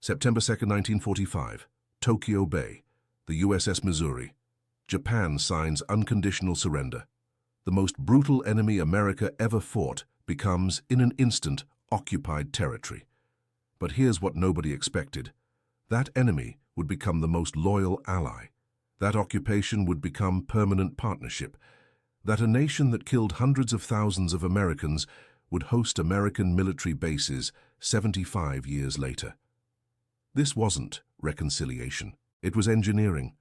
September 2, 1945, Tokyo Bay, the USS Missouri. Japan signs unconditional surrender. The most brutal enemy America ever fought becomes, in an instant, occupied territory. But here's what nobody expected. That enemy would become the most loyal ally. That occupation would become permanent partnership. That a nation that killed hundreds of thousands of Americans would host American military bases 75 years later. This wasn't reconciliation. It was engineering.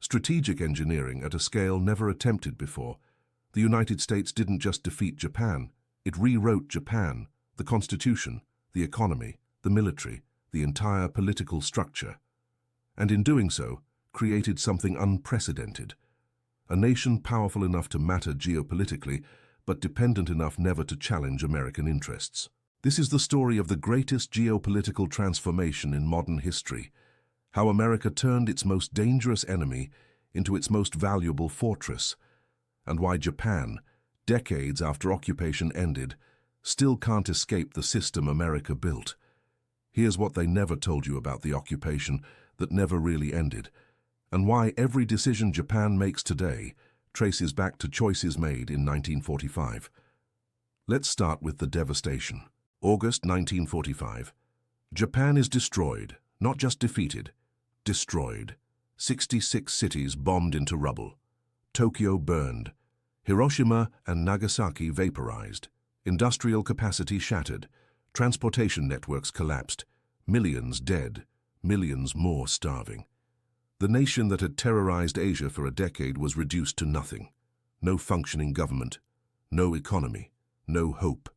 Strategic engineering at a scale never attempted before. The United States didn't just defeat Japan. It rewrote Japan, the constitution, the economy, the military, the entire political structure. And in doing so, created something unprecedented. A nation powerful enough to matter geopolitically, but dependent enough never to challenge American interests. This is the story of the greatest geopolitical transformation in modern history. How America turned its most dangerous enemy into its most valuable fortress, and why Japan, decades after occupation ended, still can't escape the system America built. Here's what they never told you about the occupation that never really ended, and why every decision Japan makes today traces back to choices made in 1945. Let's start with the devastation. August 1945. Japan is destroyed, not just defeated. Destroyed. 66 cities bombed into rubble. Tokyo burned. Hiroshima and Nagasaki vaporized. Industrial capacity shattered. Transportation networks collapsed. Millions dead. Millions more starving. The nation that had terrorized Asia for a decade was reduced to nothing. No functioning government. No economy. No hope.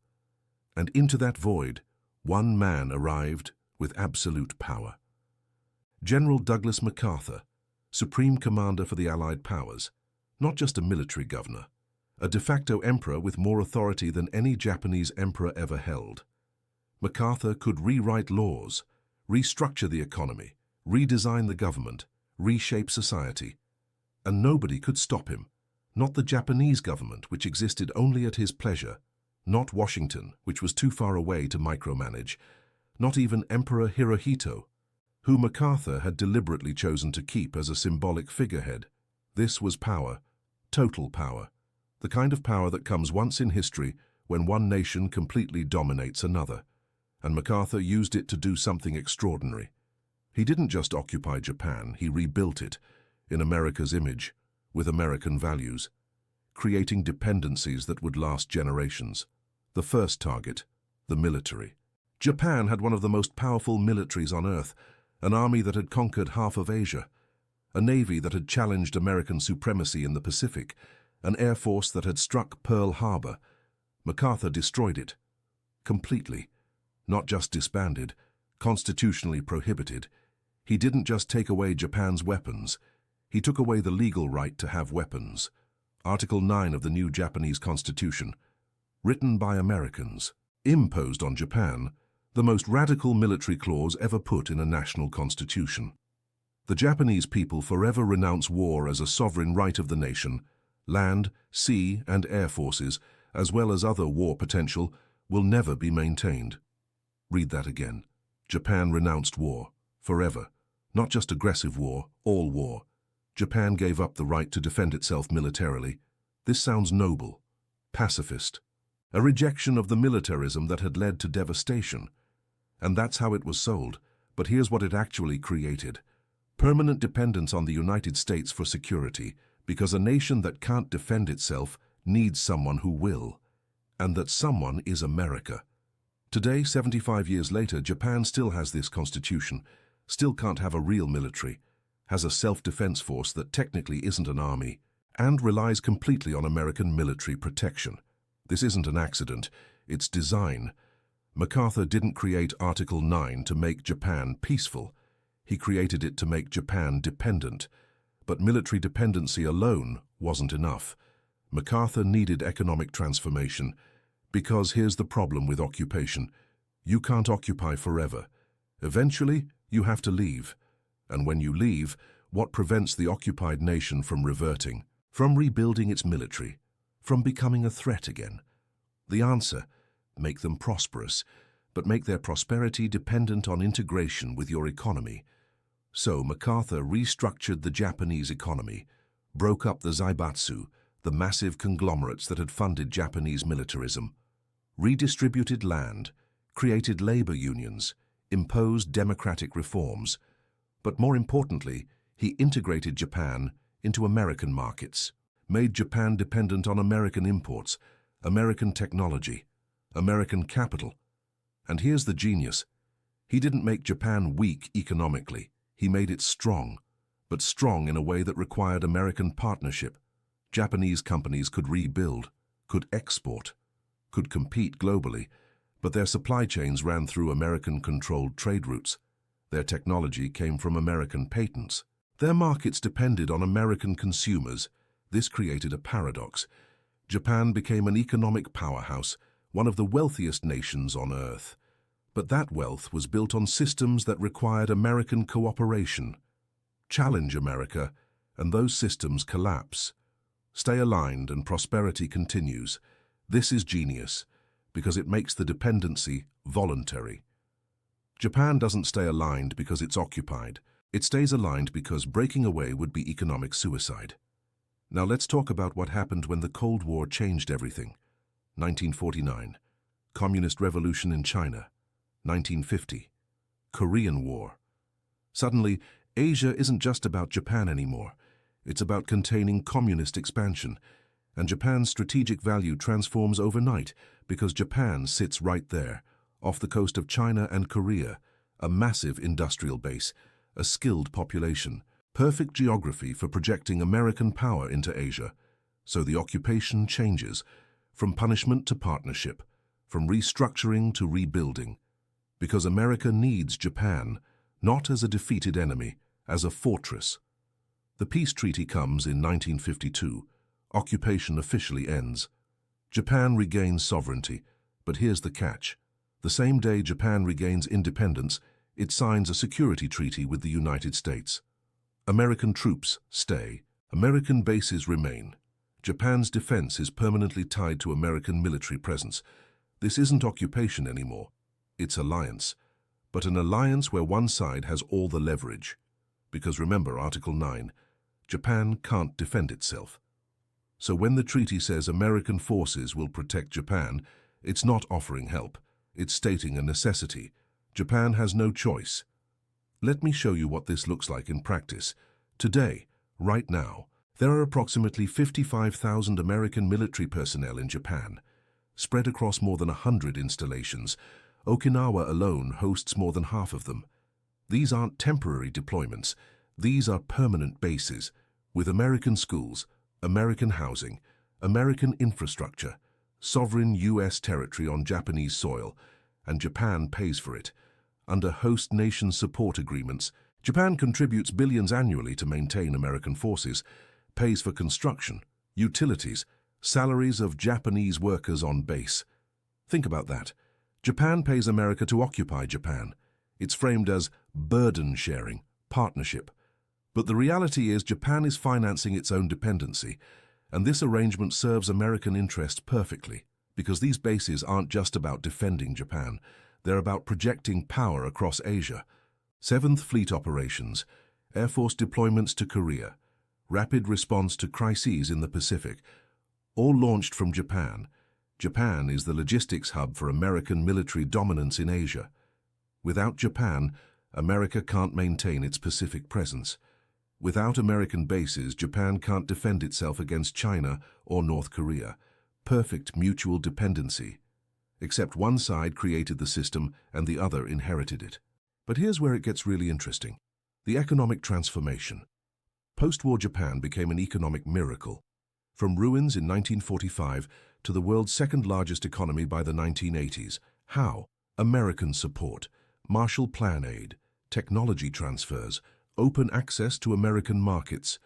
And into that void, one man arrived with absolute power. General Douglas MacArthur, Supreme Commander for the Allied Powers, not just a military governor, a de facto emperor with more authority than any Japanese emperor ever held. MacArthur could rewrite laws, restructure the economy, redesign the government, reshape society, and nobody could stop him. Not the Japanese government, which existed only at his pleasure, not Washington, which was too far away to micromanage, not even Emperor Hirohito, who MacArthur had deliberately chosen to keep as a symbolic figurehead. This was power, total power, the kind of power that comes once in history when one nation completely dominates another, and MacArthur used it to do something extraordinary. He didn't just occupy Japan, he rebuilt it, in America's image, with American values, creating dependencies that would last generations. The first target, the military. Japan had one of the most powerful militaries on Earth, an army that had conquered half of Asia, a navy that had challenged American supremacy in the Pacific, an air force that had struck Pearl Harbor. MacArthur destroyed it. Completely. Not just disbanded, constitutionally prohibited. He didn't just take away Japan's weapons. He took away the legal right to have weapons. Article 9 of the new Japanese Constitution, written by Americans, imposed on Japan the most radical military clause ever put in a national constitution. The Japanese people forever renounce war as a sovereign right of the nation. Land, sea, and air forces, as well as other war potential, will never be maintained. Read that again. Japan renounced war, forever. Not just aggressive war, all war. Japan gave up the right to defend itself militarily. This sounds noble, pacifist, a rejection of the militarism that had led to devastation. And that's how it was sold. But here's what it actually created. Permanent dependence on the United States for security, because a nation that can't defend itself needs someone who will. And that someone is America. Today, 75 years later, Japan still has this constitution, still can't have a real military, has a self-defense force that technically isn't an army, and relies completely on American military protection. This isn't an accident, it's design. MacArthur didn't create Article 9 to make Japan peaceful. He created it to make Japan dependent. But military dependency alone wasn't enough. MacArthur needed economic transformation. Because here's the problem with occupation. You can't occupy forever. Eventually, you have to leave. And when you leave, what prevents the occupied nation from reverting, from rebuilding its military, from becoming a threat again? The answer: make them prosperous. but make their prosperity dependent on integration with your economy. So MacArthur restructured the Japanese economy, broke up the zaibatsu, the massive conglomerates that had funded Japanese militarism, redistributed land, created labor unions, imposed democratic reforms, but more importantly, he integrated Japan into American markets, made Japan dependent on American imports, American technology, American capital. And here's the genius. He didn't make Japan weak economically. He made it strong, but strong in a way that required American partnership. Japanese companies could rebuild, could export, could compete globally, but their supply chains ran through American-controlled trade routes. Their technology came from American patents. Their markets depended on American consumers. This created a paradox. Japan became an economic powerhouse, one of the wealthiest nations on Earth. But that wealth was built on systems that required American cooperation. Challenge America, and those systems collapse. Stay aligned and prosperity continues. This is genius, because it makes the dependency voluntary. Japan doesn't stay aligned because it's occupied. It stays aligned because breaking away would be economic suicide. Now let's talk about what happened when the Cold War changed everything. 1949, Communist Revolution in China. 1950, Korean War. Suddenly, Asia isn't just about Japan anymore. It's about containing communist expansion. And Japan's strategic value transforms overnight because Japan sits right there, off the coast of China and Korea, a massive industrial base, a skilled population, perfect geography for projecting American power into Asia. So the occupation changes, from punishment to partnership, from restructuring to rebuilding. Because America needs Japan, not as a defeated enemy, as a fortress. The peace treaty comes in 1952. Occupation officially ends. Japan regains sovereignty, but here's the catch. The same day Japan regains independence, it signs a security treaty with the United States. American troops stay. American bases remain. Japan's defense is permanently tied to American military presence. This isn't occupation anymore. It's alliance. But an alliance where one side has all the leverage. Because remember Article 9, Japan can't defend itself. So when the treaty says American forces will protect Japan, it's not offering help. It's stating a necessity. Japan has no choice. Let me show you what this looks like in practice. Today, right now, there are approximately 55,000 American military personnel in Japan, spread across more than 100 installations. Okinawa alone hosts more than half of them. These aren't temporary deployments. These are permanent bases, with American schools, American housing, American infrastructure, sovereign U.S. territory on Japanese soil, and Japan pays for it. Under host nation support agreements, Japan contributes billions annually to maintain American forces, pays for construction, utilities, salaries of Japanese workers on base. Think about that. Japan pays America to occupy Japan. It's framed as burden sharing, partnership. But the reality is Japan is financing its own dependency, and this arrangement serves American interests perfectly, because these bases aren't just about defending Japan. They're about projecting power across Asia. 7th Fleet operations, Air Force deployments to Korea, rapid response to crises in the Pacific, all launched from Japan. Japan is the logistics hub for American military dominance in Asia. Without Japan, America can't maintain its Pacific presence. Without American bases, Japan can't defend itself against China or North Korea. Perfect mutual dependency. Except one side created the system and the other inherited it. But here's where it gets really interesting. The economic transformation. Post-war Japan became an economic miracle. From ruins in 1945 to the world's second-largest economy by the 1980s. How? American support, Marshall Plan aid, technology transfers, open access to American markets.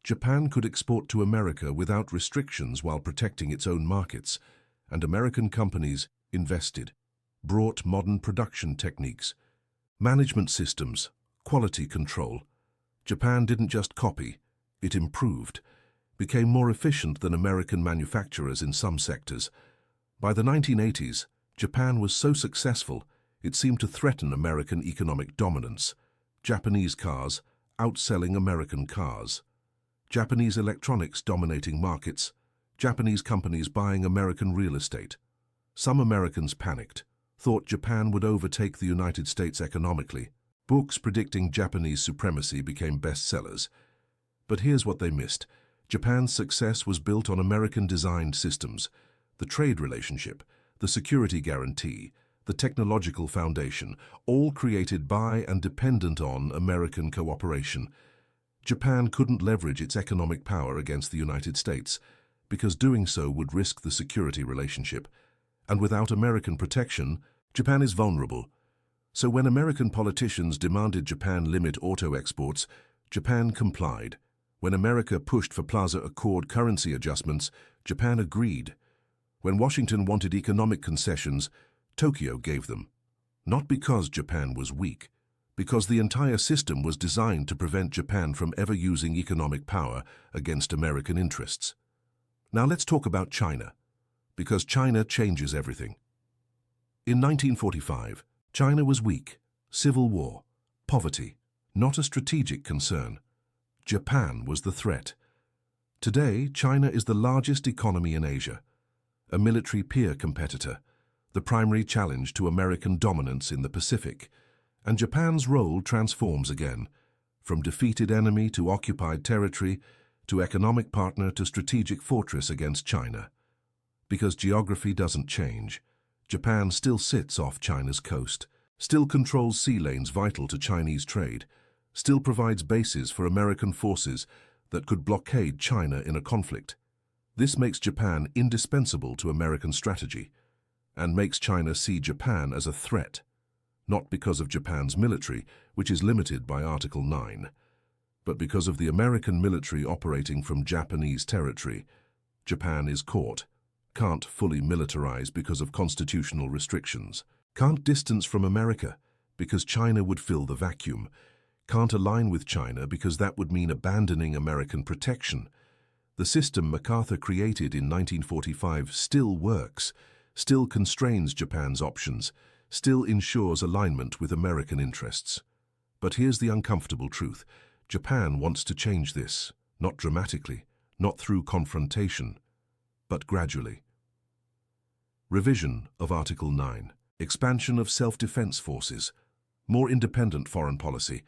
Japan could export to America without restrictions while protecting its own markets, and American companies invested, brought modern production techniques, management systems, quality control. Japan didn't just copy, it improved, became more efficient than American manufacturers in some sectors. By the 1980s, Japan was so successful, it seemed to threaten American economic dominance. Japanese cars outselling American cars. Japanese electronics dominating markets. Japanese companies buying American real estate. Some Americans panicked, thought Japan would overtake the United States economically. Books predicting Japanese supremacy became bestsellers. But here's what they missed. Japan's success was built on American-designed systems. The trade relationship, the security guarantee, the technological foundation, all created by and dependent on American cooperation. Japan couldn't leverage its economic power against the United States, because doing so would risk the security relationship. And without American protection, Japan is vulnerable. So when American politicians demanded Japan limit auto exports, Japan complied. When America pushed for Plaza Accord currency adjustments, Japan agreed. When Washington wanted economic concessions, Tokyo gave them. Not because Japan was weak, because the entire system was designed to prevent Japan from ever using economic power against American interests. Now let's talk about China, because China changes everything. In 1945, China was weak, civil war, poverty, not a strategic concern. Japan was the threat. Today, China is the largest economy in Asia, a military peer competitor, the primary challenge to American dominance in the Pacific, and Japan's role transforms again, from defeated enemy to occupied territory, to economic partner to strategic fortress against China. Because geography doesn't change, Japan still sits off China's coast, still controls sea lanes vital to Chinese trade, still provides bases for American forces that could blockade China in a conflict. This makes Japan indispensable to American strategy, and makes China see Japan as a threat, not because of Japan's military, which is limited by Article 9, but because of the American military operating from Japanese territory. Japan is caught, can't fully militarize because of constitutional restrictions, can't distance from America because China would fill the vacuum, can't align with China because that would mean abandoning American protection. The system MacArthur created in 1945 still works, still constrains Japan's options, still ensures alignment with American interests. But here's the uncomfortable truth. Japan wants to change this, not dramatically, not through confrontation, but gradually. Revision of Article 9, expansion of self-defense forces, more independent foreign policy,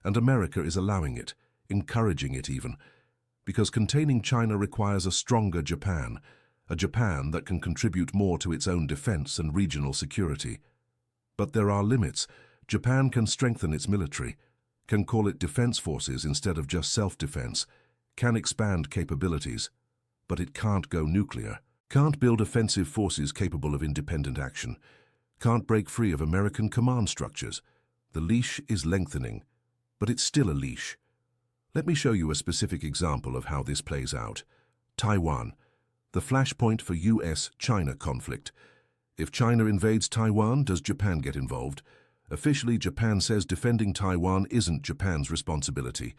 and America is allowing it, encouraging it even, because containing China requires a stronger Japan, a Japan that can contribute more to its own defense and regional security. But there are limits. Japan can strengthen its military, can call it defense forces instead of just self-defense, can expand capabilities, but it can't go nuclear, can't build offensive forces capable of independent action, can't break free of American command structures. The leash is lengthening, but it's still a leash. Let me show you a specific example of how this plays out. Taiwan, the flashpoint for U.S.-China conflict. If China invades Taiwan, does Japan get involved? Officially, Japan says defending Taiwan isn't Japan's responsibility.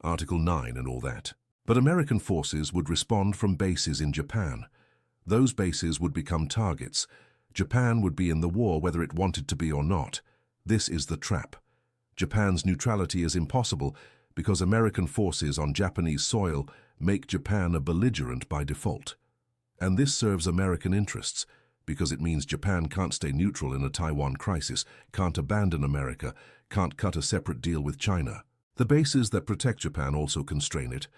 Article 9 and all that. But American forces would respond from bases in Japan. Those bases would become targets. Japan would be in the war whether it wanted to be or not. This is the trap. Japan's neutrality is impossible because American forces on Japanese soil make Japan a belligerent by default. And this serves American interests, because it means Japan can't stay neutral in a Taiwan crisis, can't abandon America, can't cut a separate deal with China. The bases that protect Japan also constrain it.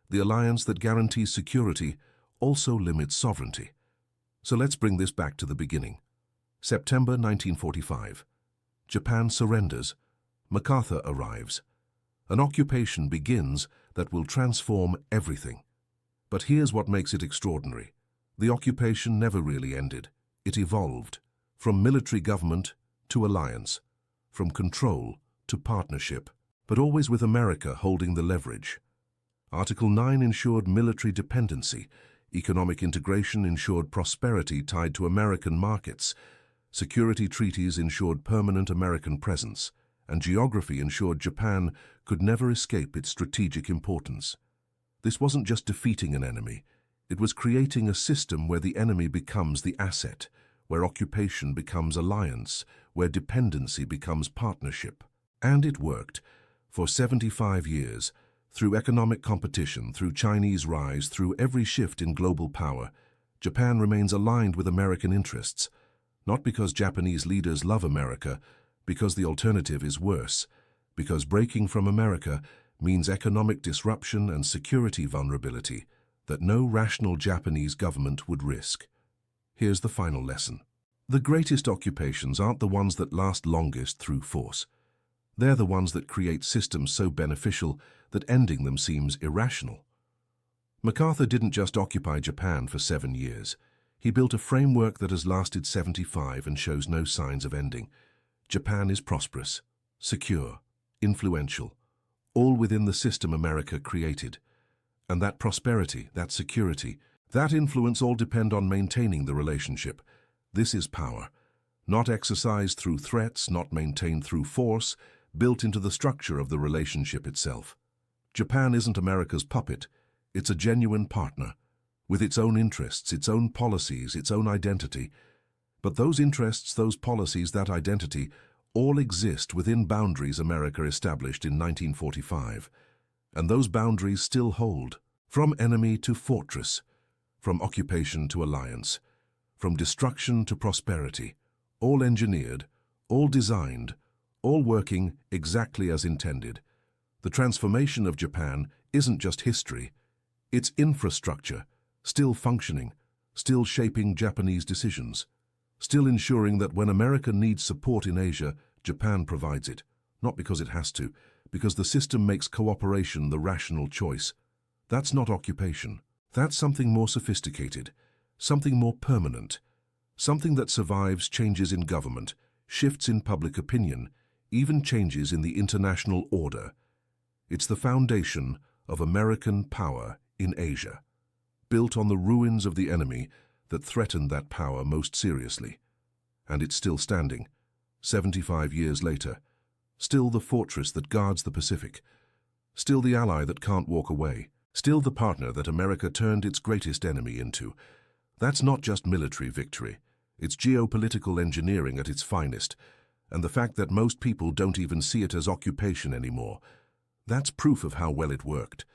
The alliance that guarantees security also limits sovereignty. So let's bring this back to the beginning. September 1945. Japan surrenders. MacArthur arrives. An occupation begins that will transform everything. But here's what makes it extraordinary. The occupation never really ended. It evolved, from military government to alliance, from control to partnership, but always with America holding the leverage. Article 9 ensured military dependency. Economic integration ensured prosperity tied to American markets. Security treaties ensured permanent American presence. And geography ensured Japan could never escape its strategic importance. This wasn't just defeating an enemy. It was creating a system where the enemy becomes the asset, where occupation becomes alliance, where dependency becomes partnership. And it worked. For 75 years, through economic competition, through Chinese rise, through every shift in global power, Japan remains aligned with American interests, not because Japanese leaders love America, because the alternative is worse, because breaking from America means economic disruption and security vulnerability that no rational Japanese government would risk. Here's the final lesson. The greatest occupations aren't the ones that last longest through force. They're the ones that create systems so beneficial that ending them seems irrational. MacArthur didn't just occupy Japan for 7 years. He built a framework that has lasted 75 and shows no signs of ending. Japan is prosperous, secure, influential, all within the system America created. And that prosperity, that security, that influence all depend on maintaining the relationship. This is power, not exercised through threats, not maintained through force, built into the structure of the relationship itself. Japan isn't America's puppet. It's a genuine partner, with its own interests, its own policies, its own identity. But those interests, those policies, that identity, all exist within boundaries America established in 1945. And those boundaries still hold, from enemy to fortress, from occupation to alliance, from destruction to prosperity, all engineered, all designed, all working exactly as intended. The transformation of Japan isn't just history, it's infrastructure, still functioning, still shaping Japanese decisions, still ensuring that when America needs support in Asia, Japan provides it, not because it has to, because the system makes cooperation the rational choice. That's not occupation. That's something more sophisticated, something more permanent, something that survives changes in government, shifts in public opinion, even changes in the international order. It's the foundation of American power in Asia, built on the ruins of the enemy that threatened that power most seriously. And it's still standing, 75 years later, still the fortress that guards the Pacific, still the ally that can't walk away, still the partner that America turned its greatest enemy into. That's not just military victory, it's geopolitical engineering at its finest, and the fact that most people don't even see it as occupation anymore. That's proof of how well it worked.